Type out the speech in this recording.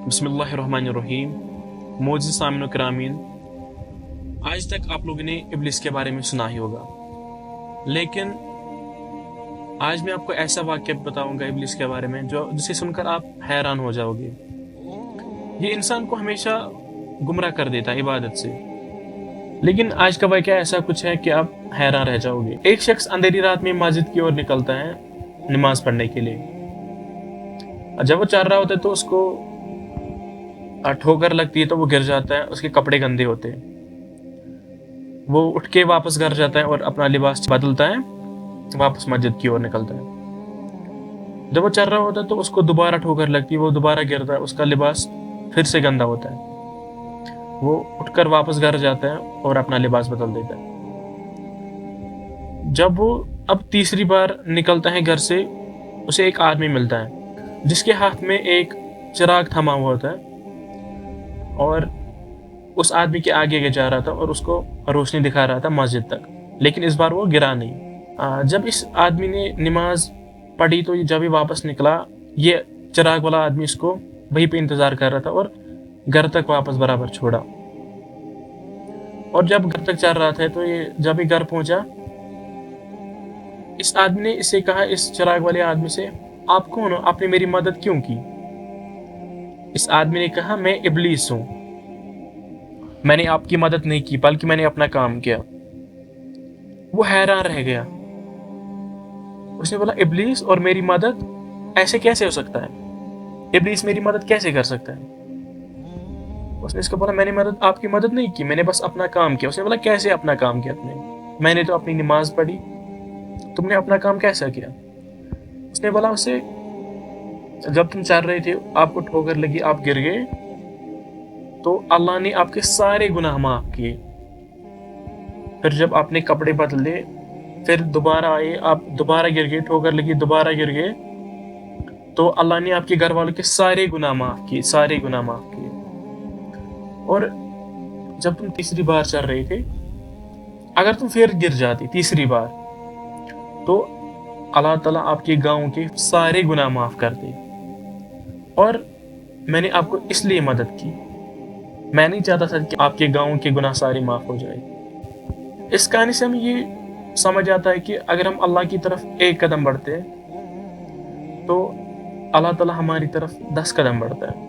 बिस्मिल्लाहिर्रहमानिर्रहीम। मोअज़्ज़िज़ सामिन व करामीन, आज तक आप लोगों ने इब्लिस के बारे में सुना ही होगा, लेकिन आज मैं आपको ऐसा वाक़या बताऊंगा इब्लिस के बारे में जिसे सुनकर आप हैरान हो जाओगे। ये इंसान को हमेशा गुमराह कर देता है इबादत से, लेकिन आज का वाक़या ऐसा कुछ है कि आप हैरान रह जाओगे। एक शख्स अंधेरी रात में मस्जिद की ओर निकलता है नमाज पढ़ने के लिए। जब वो चल रहा होता है तो उसको ठोकर लगती है, तो वो गिर जाता है। उसके कपड़े गंदे होते हैं। वो उठ के वापस घर जाता है और अपना लिबास बदलता है, वापस मस्जिद की ओर निकलता है। जब वो चल रहा होता है तो उसको दोबारा ठोकर लगती है, वो दोबारा गिरता है, उसका लिबास फिर से गंदा होता है। वो उठकर वापस घर जाता है और अपना लिबास बदल देता है। जब वो अब तीसरी बार निकलता है घर से, उसे एक आदमी मिलता है जिसके हाथ में एक चिराग थमा हुआ होता है, और उस आदमी के आगे जा रहा था और उसको रोशनी दिखा रहा था मस्जिद तक, लेकिन इस बार वो गिरा नहीं। जब इस आदमी ने नमाज पढ़ी तो जब ही वापस निकला, ये चिराग वाला आदमी इसको वहीं पे इंतजार कर रहा था और घर तक वापस बराबर छोड़ा। और जब घर तक चल रहा था तो ये जब ही घर पहुंचा, इस आदमी ने इससे कहा, इस चिराग वाले आदमी से, आप कौन हो, आपने मेरी मदद क्यों की? इस आदमी ने कहा, मैं इब्लीस हूं, मैंने आपकी मदद नहीं की बल्कि मैंने अपना काम किया। वो हैरान रह गया। उसने बोला, इब्लीस और मेरी मदद ऐसे कैसे हो सकता है? इब्लीस मेरी मदद कैसे कर सकता है? उसने इसको बोला, मैंने आपकी मदद नहीं की, मैंने बस अपना काम किया। उसने बोला, कैसे अपना काम किया तुमने? मैंने तो अपनी नमाज पढ़ी, तुमने अपना काम कैसा किया? उसने बोला उसे, जब तुम चल रहे थे आपको ठोकर लगी, आप गिर गए, तो अल्लाह ने आपके सारे गुनाह माफ किए। फिर जब आपने कपड़े बदले, फिर दोबारा आए, आप दोबारा गिर गए, ठोकर लगी, दोबारा गिर गए, तो अल्लाह ने आपके घर वालों के सारे गुनाह माफ किए, सारे गुनाह माफ किए। और जब तुम तीसरी बार चल रहे थे, अगर तुम फिर गिर जाती तीसरी बार, तो अल्लाह ताला आपके गांव के सारे गुनाह माफ कर दे। और मैंने आपको इसलिए मदद की, मैं नहीं चाहता था कि आपके गांव के गुनाह सारे माफ हो जाए। इस कहानी से हमें ये समझ आता है कि अगर हम अल्लाह की तरफ एक कदम बढ़ते हैं तो अल्लाह ताला हमारी तरफ 10 कदम बढ़ता है।